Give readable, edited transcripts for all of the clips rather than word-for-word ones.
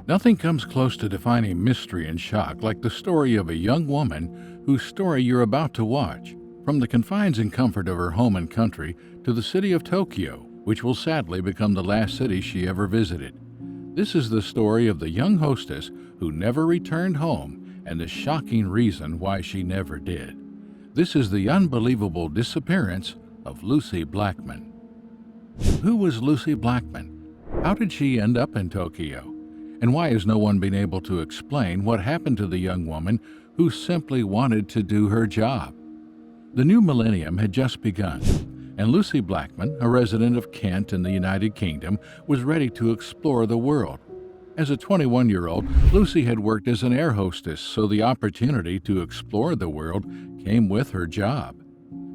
Nothing comes close to defining mystery and shock like the story of a young woman whose story you're about to watch. From the confines and comfort of her home and country to the city of Tokyo, which will sadly become the last city she ever visited. This is the story of the young hostess who never returned home and the shocking reason why she never did. This is the unbelievable disappearance of Lucie Blackman. Who was Lucie Blackman? How did she end up in Tokyo? And why has no one been able to explain what happened to the young woman who simply wanted to do her job? The new millennium had just begun, and Lucie Blackman, a resident of Kent in the United Kingdom, was ready to explore the world. As a 21-year-old, Lucie had worked as an air hostess, so the opportunity to explore the world came with her job.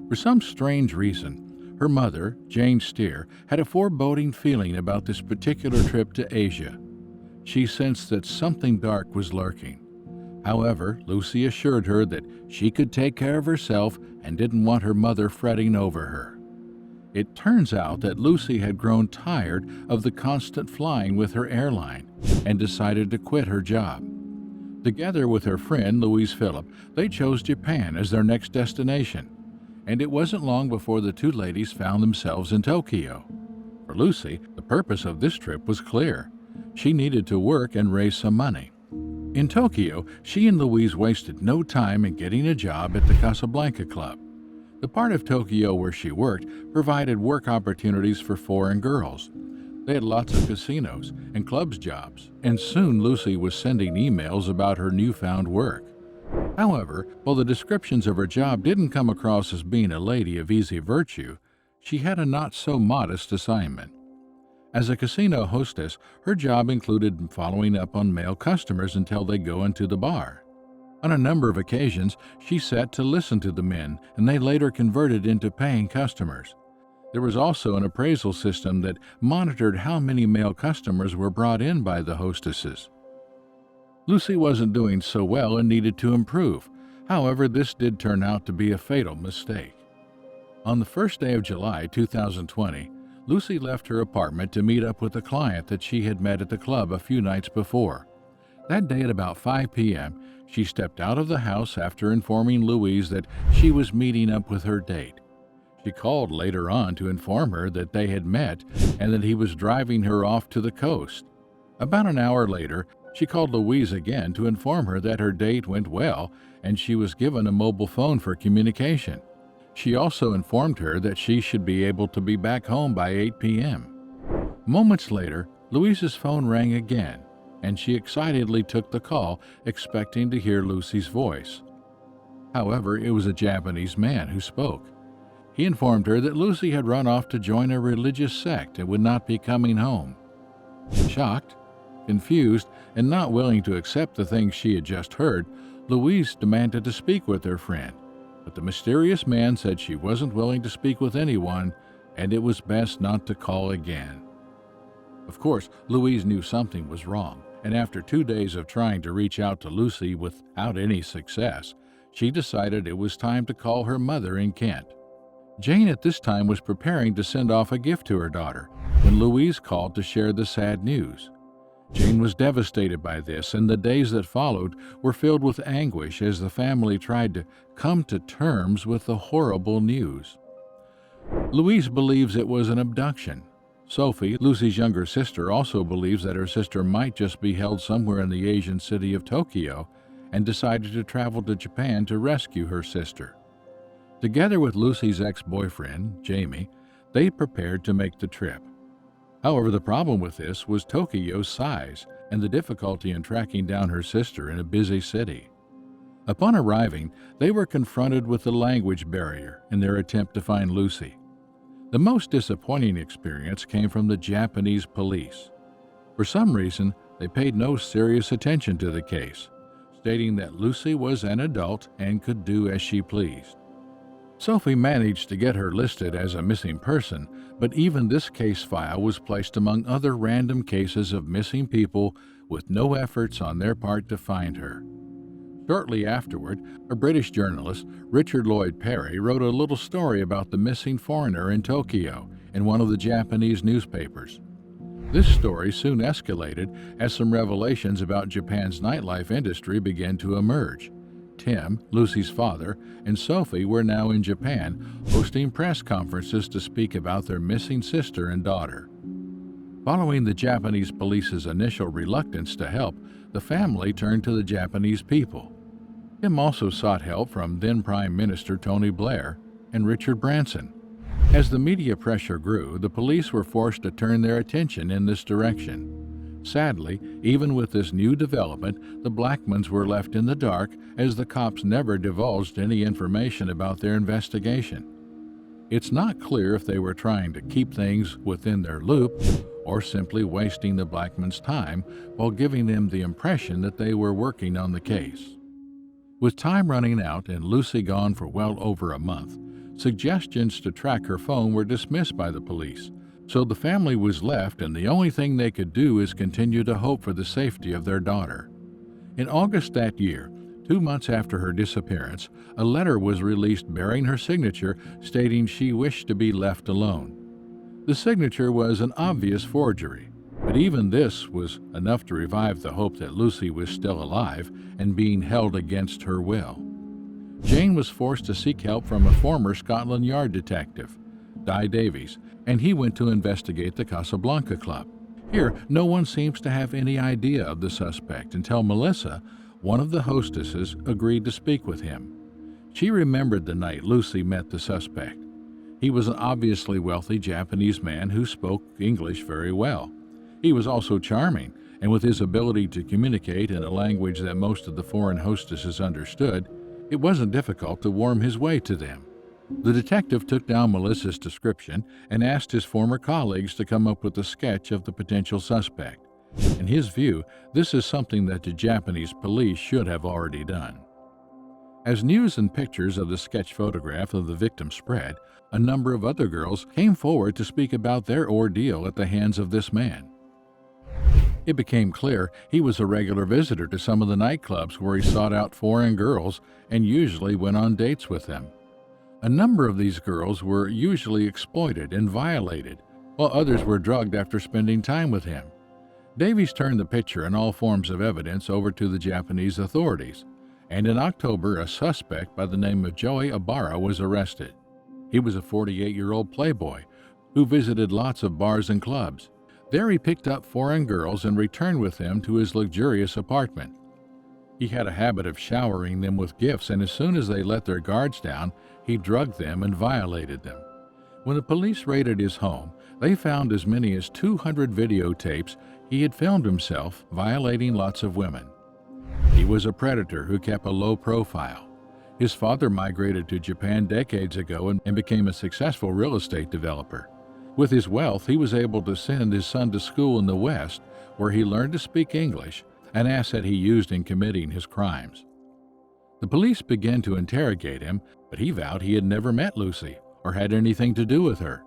For some strange reason, her mother, Jane Steer, had a foreboding feeling about this particular trip to Asia. She sensed that something dark was lurking. However, Lucie assured her that she could take care of herself and didn't want her mother fretting over her. It turns out that Lucie had grown tired of the constant flying with her airline and decided to quit her job. Together with her friend Louise Phillip, they chose Japan as their next destination, and it wasn't long before the two ladies found themselves in Tokyo. For Lucie, the purpose of this trip was clear. She needed to work and raise some money. In Tokyo, she and Louise wasted no time in getting a job at the Casablanca Club. The part of Tokyo where she worked provided work opportunities for foreign girls. They had lots of casinos and clubs jobs, and soon Lucie was sending emails about her newfound work. However, while the descriptions of her job didn't come across as being a lady of easy virtue, she had a not-so-modest assignment. As a casino hostess, her job included following up on male customers until they go into the bar. On a number of occasions, she sat to listen to the men, and they later converted into paying customers. There was also an appraisal system that monitored how many male customers were brought in by the hostesses. Lucie wasn't doing so well and needed to improve. However, this did turn out to be a fatal mistake. On the first day of July 2020, Lucie left her apartment to meet up with a client that she had met at the club a few nights before. That day at about 5 p.m., she stepped out of the house after informing Louise that she was meeting up with her date. She called later on to inform her that they had met and that he was driving her off to the coast. About an hour later, she called Louise again to inform her that her date went well and she was given a mobile phone for communication. She also informed her that she should be able to be back home by 8 p.m. Moments later, Louise's phone rang again, and she excitedly took the call, expecting to hear Lucie's voice. However, it was a Japanese man who spoke. He informed her that Lucie had run off to join a religious sect and would not be coming home. Shocked, confused, and not willing to accept the things she had just heard, Louise demanded to speak with her friend. But the mysterious man said she wasn't willing to speak with anyone, and it was best not to call again. Of course, Louise knew something was wrong, and after 2 days of trying to reach out to Lucie without any success, she decided it was time to call her mother in Kent. Jane at this time was preparing to send off a gift to her daughter when Louise called to share the sad news. Jane was devastated by this, and the days that followed were filled with anguish as the family tried to come to terms with the horrible news. Louise believes it was an abduction. Sophie, Lucie's younger sister, also believes that her sister might just be held somewhere in the Asian city of Tokyo and decided to travel to Japan to rescue her sister. Together with Lucie's ex-boyfriend, Jamie, they prepared to make the trip. However, the problem with this was Tokyo's size and the difficulty in tracking down her sister in a busy city. Upon arriving, they were confronted with the language barrier in their attempt to find Lucie. The most disappointing experience came from the Japanese police. For some reason, they paid no serious attention to the case, stating that Lucie was an adult and could do as she pleased. Sophie managed to get her listed as a missing person, but even this case file was placed among other random cases of missing people with no efforts on their part to find her. Shortly afterward, a British journalist, Richard Lloyd Perry, wrote a little story about the missing foreigner in Tokyo in one of the Japanese newspapers. This story soon escalated as some revelations about Japan's nightlife industry began to emerge. Tim, Lucie's father, and Sophie were now in Japan, hosting press conferences to speak about their missing sister and daughter. Following the Japanese police's initial reluctance to help, the family turned to the Japanese people. Tim also sought help from then Prime Minister Tony Blair and Richard Branson. As the media pressure grew, the police were forced to turn their attention in this direction. Sadly, even with this new development, the Blackmans were left in the dark as the cops never divulged any information about their investigation. It's not clear if they were trying to keep things within their loop or simply wasting the Blackmans' time while giving them the impression that they were working on the case. With time running out and Lucie gone for well over a month, suggestions to track her phone were dismissed by the police, so the family was left and the only thing they could do is continue to hope for the safety of their daughter. In August that year, 2 months after her disappearance, a letter was released bearing her signature stating she wished to be left alone. The signature was an obvious forgery, but even this was enough to revive the hope that Lucie was still alive and being held against her will. Jane was forced to seek help from a former Scotland Yard detective, Di Davies, and he went to investigate the Casablanca Club. Here, no one seems to have any idea of the suspect until Melissa, one of the hostesses, agreed to speak with him. She remembered the night Lucie met the suspect. He was an obviously wealthy Japanese man who spoke English very well. He was also charming, and with his ability to communicate in a language that most of the foreign hostesses understood, it wasn't difficult to worm his way to them. The detective took down Melissa's description and asked his former colleagues to come up with a sketch of the potential suspect. In his view, this is something that the Japanese police should have already done. As news and pictures of the sketch photograph of the victim spread, a number of other girls came forward to speak about their ordeal at the hands of this man. It became clear he was a regular visitor to some of the nightclubs where he sought out foreign girls and usually went on dates with them. A number of these girls were usually exploited and violated, while others were drugged after spending time with him. Davies turned the picture and all forms of evidence over to the Japanese authorities, and in October a suspect by the name of Joji Obara was arrested. He was a 48-year-old playboy who visited lots of bars and clubs. There he picked up foreign girls and returned with them to his luxurious apartment. He had a habit of showering them with gifts, and as soon as they let their guards down, he drugged them and violated them. When the police raided his home, they found as many as 200 videotapes he had filmed himself violating lots of women. He was a predator who kept a low profile. His father migrated to Japan decades ago and became a successful real estate developer. With his wealth, he was able to send his son to school in the West, where he learned to speak English, an asset he used in committing his crimes. The police began to interrogate him, but he vowed he had never met Lucie or had anything to do with her.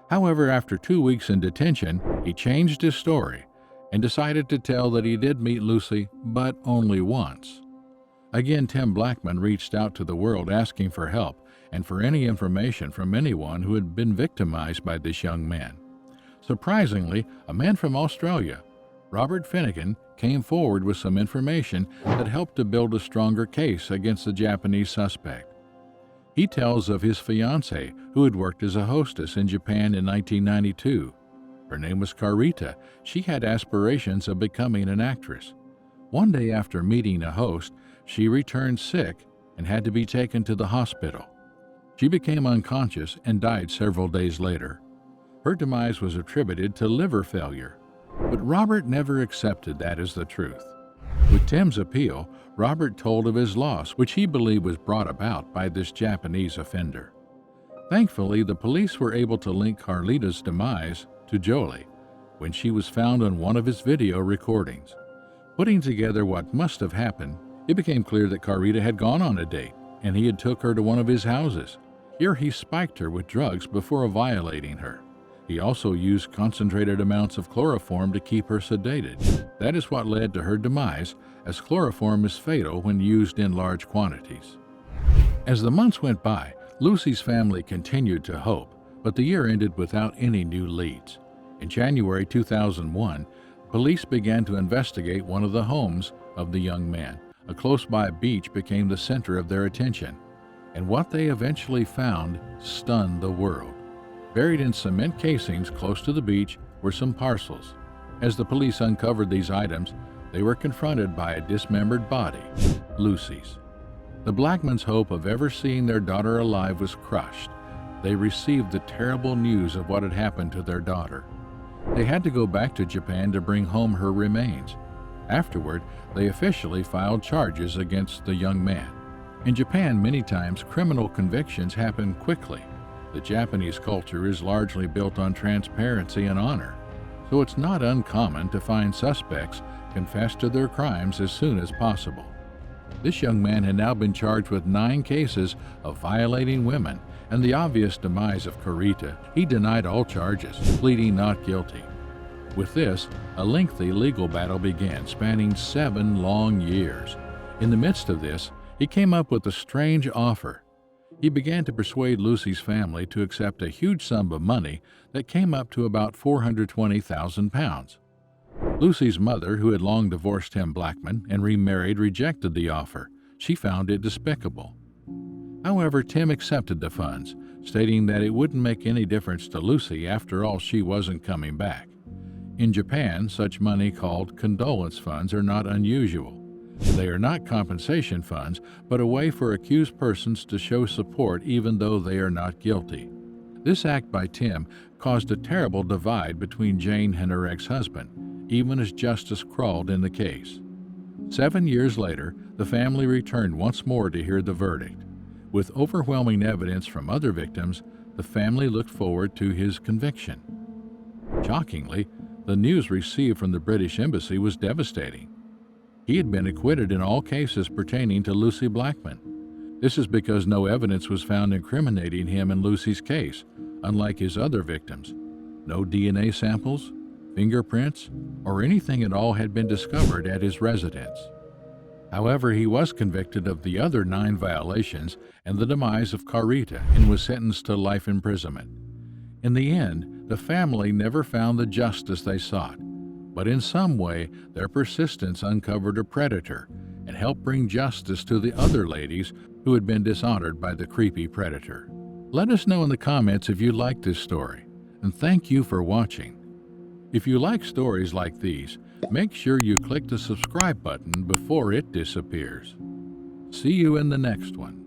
However, after 2 weeks in detention, he changed his story and decided to tell that he did meet Lucie, but only once. Again, Tim Blackman reached out to the world asking for help and for any information from anyone who had been victimized by this young man. Surprisingly, a man from Australia, Robert Finnegan, came forward with some information that helped to build a stronger case against the Japanese suspect. He tells of his fiancée, who had worked as a hostess in Japan in 1992. Her name was Carita. She had aspirations of becoming an actress. One day after meeting a host, she returned sick and had to be taken to the hospital. She became unconscious and died several days later. Her demise was attributed to liver failure, but Robert never accepted that as the truth. With Tim's appeal, Robert told of his loss, which he believed was brought about by this Japanese offender. Thankfully, the police were able to link Carlita's demise to Jolie when she was found on one of his video recordings. Putting together what must have happened, it became clear that Carlita had gone on a date, and he had took her to one of his houses. Here he spiked her with drugs before violating her. He also used concentrated amounts of chloroform to keep her sedated. That is what led to her demise, as chloroform is fatal when used in large quantities. As the months went by, Lucie's family continued to hope, but the year ended without any new leads. In January 2001, police began to investigate one of the homes of the young man. A close-by beach became the center of their attention, and what they eventually found stunned the world. Buried in cement casings close to the beach were some parcels. As the police uncovered these items, they were confronted by a dismembered body, Lucie's. The Blackmans' hope of ever seeing their daughter alive was crushed. They received the terrible news of what had happened to their daughter. They had to go back to Japan to bring home her remains. Afterward, they officially filed charges against the young man. In Japan, many times criminal convictions happen quickly. The Japanese culture is largely built on transparency and honor, so it's not uncommon to find suspects confess to their crimes as soon as possible. This young man had now been charged with 9 cases of violating women and the obvious demise of Karita. He denied all charges, pleading not guilty. With this, a lengthy legal battle began, spanning 7 long years. In the midst of this, he came up with a strange offer. He began to persuade Lucie's family to accept a huge sum of money that came up to about £420,000. Lucie's mother, who had long divorced Tim Blackman and remarried, rejected the offer. She found it despicable. However, Tim accepted the funds, stating that it wouldn't make any difference to Lucie. After all, she wasn't coming back. In Japan, such money called condolence funds are not unusual. They are not compensation funds, but a way for accused persons to show support even though they are not guilty. This act by Tim caused a terrible divide between Jane and her ex-husband, even as justice crawled in the case. 7 years later, the family returned once more to hear the verdict. With overwhelming evidence from other victims, the family looked forward to his conviction. Shockingly, the news received from the British Embassy was devastating. He had been acquitted in all cases pertaining to Lucie Blackman. This is because no evidence was found incriminating him in Lucie's case, unlike his other victims. No DNA samples, fingerprints, or anything at all had been discovered at his residence. However, he was convicted of the other 9 violations and the demise of Karita and was sentenced to life imprisonment. In the end, the family never found the justice they sought, but in some way, their persistence uncovered a predator and helped bring justice to the other ladies who had been dishonored by the creepy predator. Let us know in the comments if you liked this story, and thank you for watching. If you like stories like these, make sure you click the subscribe button before it disappears. See you in the next one.